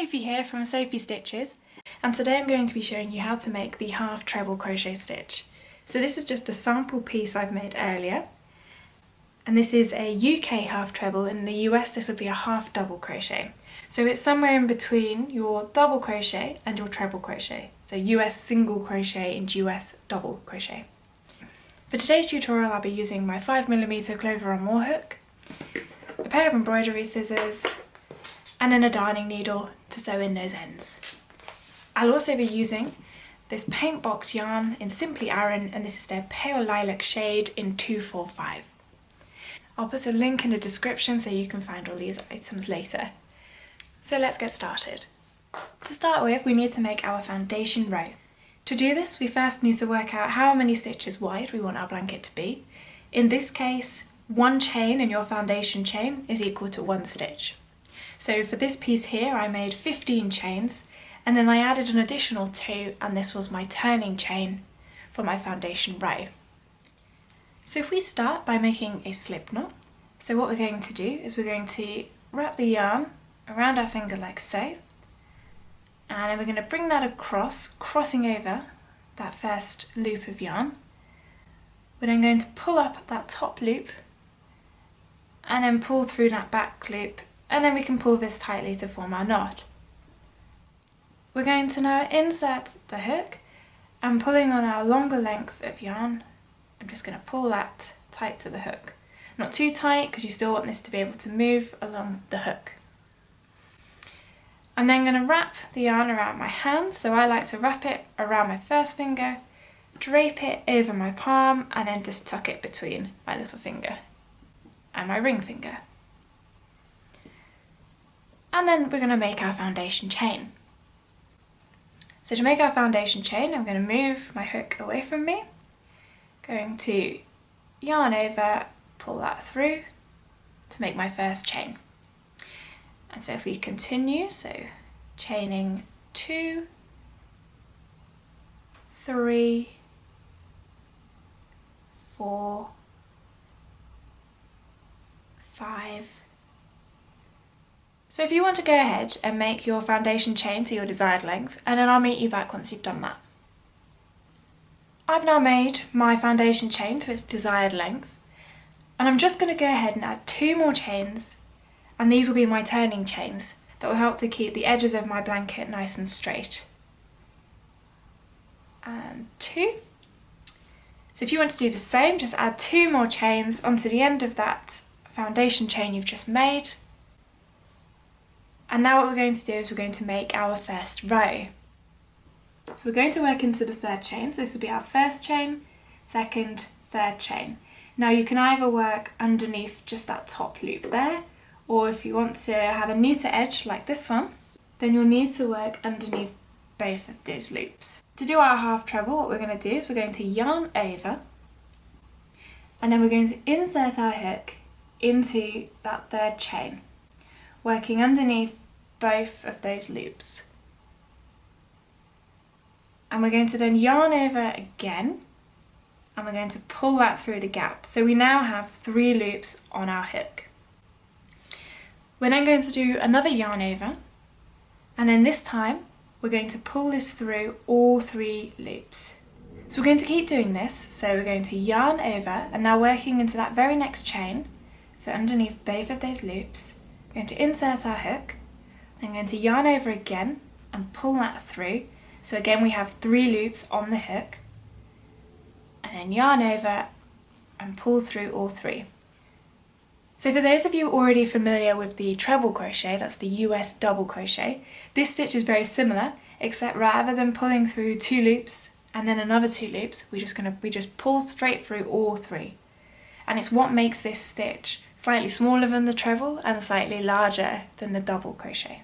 Sophie here from Sophie Stitches, and today I'm going to be showing you how to make the half treble crochet stitch. So this is just a sample piece I've made earlier, and this is a UK half treble. In the US this would be a half double crochet. So it's somewhere in between your double crochet and your treble crochet. So US single crochet and US double crochet. For today's tutorial I'll be using my 5mm Clover and More hook, a pair of embroidery scissors, and then a darning needle to sew in those ends. I'll also be using this paint box yarn in Simply Aran, and this is their pale lilac shade in 245. I'll put a link in the description so you can find all these items later. So let's get started. To start with, we need to make our foundation row. To do this, we first need to work out how many stitches wide we want our blanket to be. In this case, one chain in your foundation chain is equal to one stitch. So for this piece here I made 15 chains, and then I added an additional 2, and this was my turning chain for my foundation row. So if we start by making a slip knot, so what we're going to do is we're going to wrap the yarn around our finger like so, and then we're going to bring that across, crossing over that first loop of yarn. We're then going to pull up that top loop and then pull through that back loop, and then we can pull this tightly to form our knot. We're going to now insert the hook, and pulling on our longer length of yarn, I'm just going to pull that tight to the hook. Not too tight because you still want this to be able to move along the hook. I'm then going to wrap the yarn around my hand, so I like to wrap it around my first finger, drape it over my palm, and then just tuck it between my little finger and my ring finger. And then we're going to make our foundation chain. So to make our foundation chain, I'm going to move my hook away from me, going to yarn over, pull that through to make my first chain. And so if we continue, so chaining 2, 3, 4, 5. So if you want to go ahead and make your foundation chain to your desired length, and then I'll meet you back once you've done that. I've now made my foundation chain to its desired length, and I'm just going to go ahead and add 2 more chains, and these will be my turning chains that will help to keep the edges of my blanket nice and straight. And 2. So if you want to do the same, just add 2 more chains onto the end of that foundation chain you've just made. And now what we're going to do is we're going to make our first row. So we're going to work into the 3rd chain. So this will be our first chain, 2nd, 3rd chain. Now you can either work underneath just that top loop there, or if you want to have a neater edge like this one, then you'll need to work underneath both of those loops. To do our half treble, what we're going to do is we're going to yarn over, and then we're going to insert our hook into that 3rd chain, working underneath both of those loops. And we're going to then yarn over again, and we're going to pull that through the gap. So we now have 3 loops on our hook. We're then going to do another yarn over, and then this time we're going to pull this through all 3 loops. So we're going to keep doing this, so we're going to yarn over, and now working into that very next chain, so underneath both of those loops, we're going to insert our hook, then going to yarn over again and pull that through. So again we have 3 loops on the hook, and then yarn over and pull through all 3. So for those of you already familiar with the treble crochet, that's the US double crochet, this stitch is very similar, except rather than pulling through 2 loops and then another 2 loops, we just pull straight through all 3. And it's what makes this stitch slightly smaller than the treble and slightly larger than the double crochet.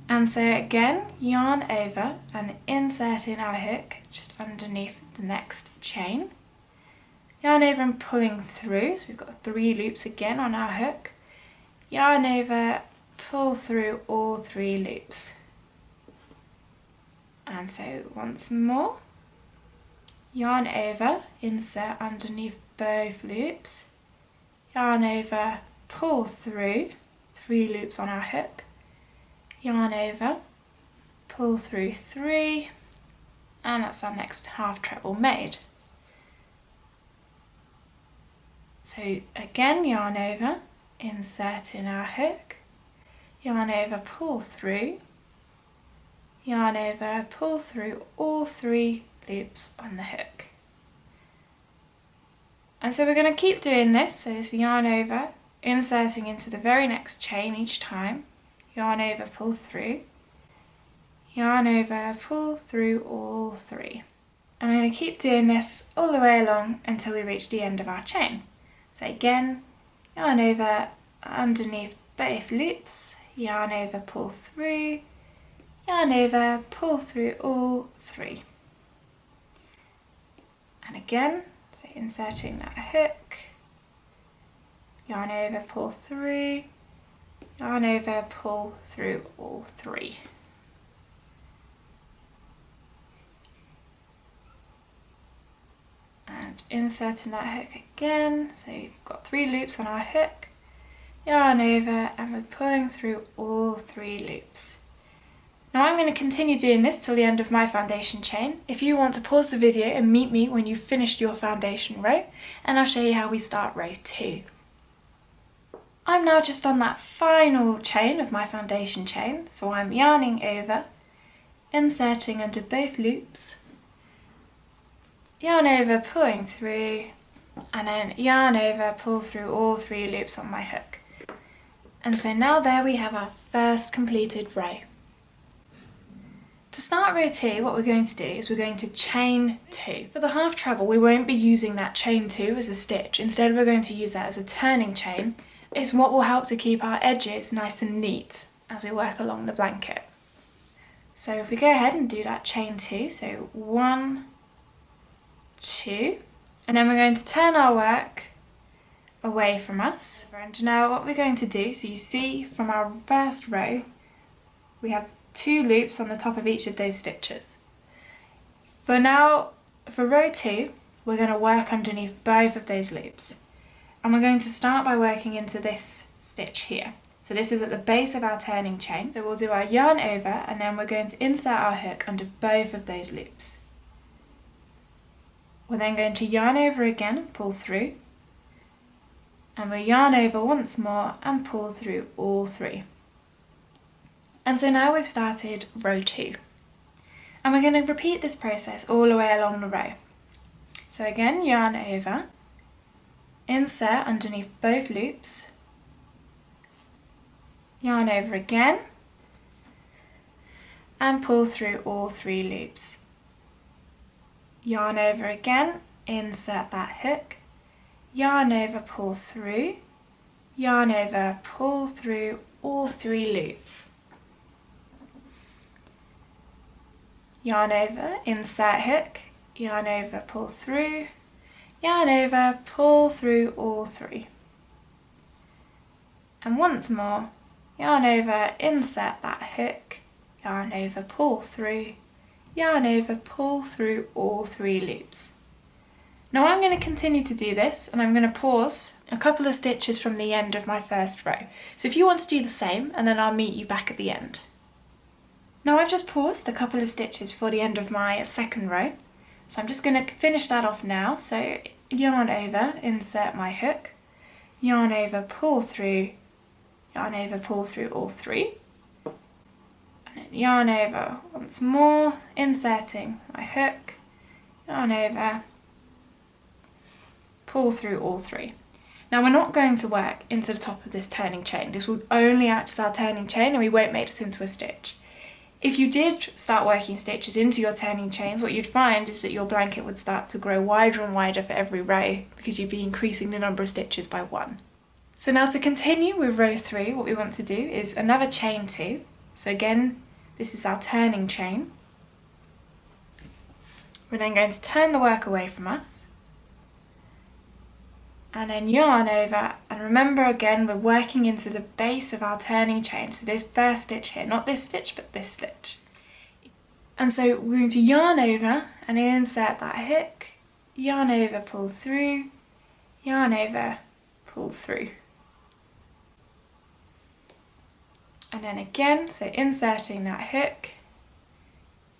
And so again, yarn over and insert in our hook just underneath the next chain. Yarn over and pulling through, so we've got 3 loops again on our hook. Yarn over, pull through all 3 loops. And so once more, yarn over, insert underneath both loops, yarn over, pull through, 3 loops on our hook, yarn over, pull through 3, and that's our next half treble made. So again, yarn over, insert in our hook, yarn over, pull through, yarn over, pull through all 3 loops on the hook. And so we're going to keep doing this, so it's yarn over, inserting into the very next chain each time, yarn over, pull through, yarn over, pull through all 3. And we're going to keep doing this all the way along until we reach the end of our chain. So again, yarn over underneath both loops, yarn over, pull through, yarn over, pull through all 3. And again, so inserting that hook, yarn over, pull through, yarn over, pull through all 3. And inserting that hook again, so we've got 3 loops on our hook, yarn over, and we're pulling through all 3 loops. Now I'm going to continue doing this till the end of my foundation chain. If you want to pause the video and meet me when you've finished your foundation row, and I'll show you how we start row 2. I'm now just on that final chain of my foundation chain, so I'm yarning over, inserting under both loops, yarn over, pulling through, and then yarn over, pull through all 3 loops on my hook. And so now there we have our first completed row. To start row 2, what we're going to do is we're going to chain 2. For the half treble, we won't be using that chain 2 as a stitch. Instead, we're going to use that as a turning chain. It's what will help to keep our edges nice and neat as we work along the blanket. So if we go ahead and do that chain 2, so 1, 2, and then we're going to turn our work away from us. And now what we're going to do, so you see from our first row, we have 2 loops on the top of each of those stitches. For row 2, we're going to work underneath both of those loops. And we're going to start by working into this stitch here. So this is at the base of our turning chain. So we'll do our yarn over, and then we're going to insert our hook under both of those loops. We're then going to yarn over again and pull through, and we'll yarn over once more and pull through all 3. And so now we've started row 2. And we're going to repeat this process all the way along the row. So again, yarn over, insert underneath both loops, yarn over again, and pull through all 3 loops. Yarn over again, insert that hook, yarn over, pull through, yarn over, pull through all 3 loops. Yarn over, insert hook, yarn over, pull through, yarn over, pull through all 3. And once more, yarn over, insert that hook, yarn over, pull through, yarn over, pull through all 3 loops. Now I'm going to continue to do this, and I'm going to pause a couple of stitches from the end of my first row. So if you want to do the same, and then I'll meet you back at the end. Now I've just paused a couple of stitches for the end of my second row, so I'm just going to finish that off now. So yarn over, insert my hook, yarn over, pull through, yarn over, pull through all 3. Yarn over once more, inserting my hook, yarn over, pull through all 3. Now we're not going to work into the top of this turning chain. This will only act as our turning chain, and we won't make this into a stitch. If you did start working stitches into your turning chains, what you'd find is that your blanket would start to grow wider and wider for every row, because you'd be increasing the number of stitches by 1. So now to continue with row 3, what we want to do is another chain 2. So again, this is our turning chain. We're then going to turn the work away from us, and then yarn over, and remember again we're working into the base of our turning chain, so this first stitch here, not this stitch but this stitch. And so we're going to yarn over and insert that hook, yarn over, pull through, yarn over, pull through. And then again, so inserting that hook,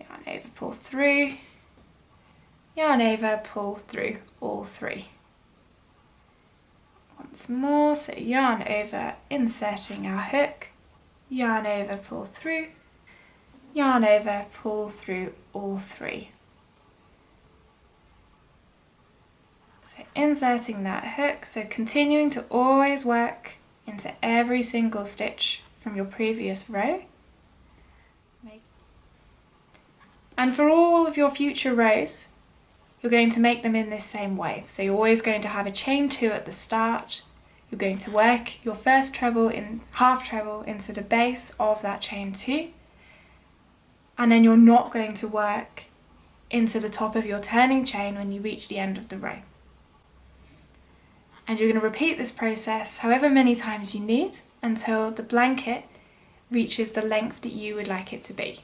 yarn over, pull through, yarn over, pull through all three. Once more, so yarn over, inserting our hook, yarn over, pull through, yarn over, pull through all three. So inserting that hook, so continuing to always work into every single stitch from your previous row. And for all of your future rows, you're going to make them in this same way. So you're always going to have a chain 2 at the start. You're going to work your first treble in half treble into the base of that chain 2, and then you're not going to work into the top of your turning chain when you reach the end of the row. And you're going to repeat this process however many times you need until the blanket reaches the length that you would like it to be.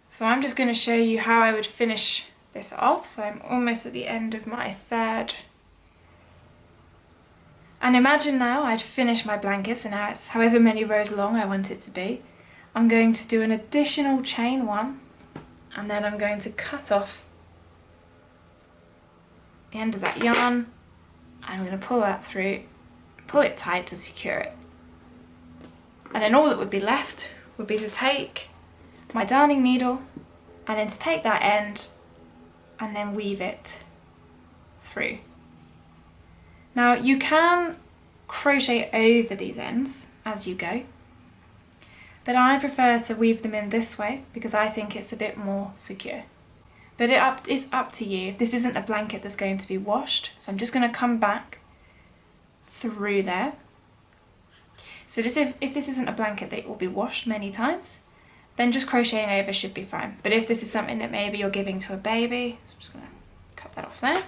So I'm just going to show you how I would finish this off. So I'm almost at the end of my third. And imagine now I'd finished my blanket, so now it's however many rows long I want it to be. I'm going to do an additional chain 1, and then I'm going to cut off the end of that yarn. I'm going to pull that through, pull it tight to secure it. And then all that would be left would be to take my darning needle and then to take that end and then weave it through. Now you can crochet over these ends as you go, but I prefer to weave them in this way because I think it's a bit more secure. But it's up to you. If this isn't a blanket that's going to be washed, so I'm just going to come back through there. So if this isn't a blanket that will be washed many times, then just crocheting over should be fine. But if this is something that maybe you're giving to a baby, so I'm just going to cut that off there.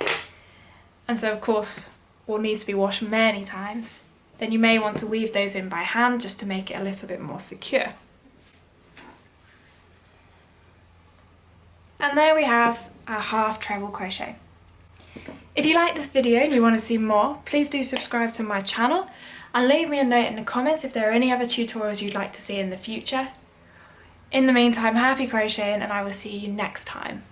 And so of course will need to be washed many times, then you may want to weave those in by hand just to make it a little bit more secure. And there we have our half treble crochet. If you like this video and you want to see more, please do subscribe to my channel and leave me a note in the comments if there are any other tutorials you'd like to see in the future. In the meantime, happy crocheting, and I will see you next time.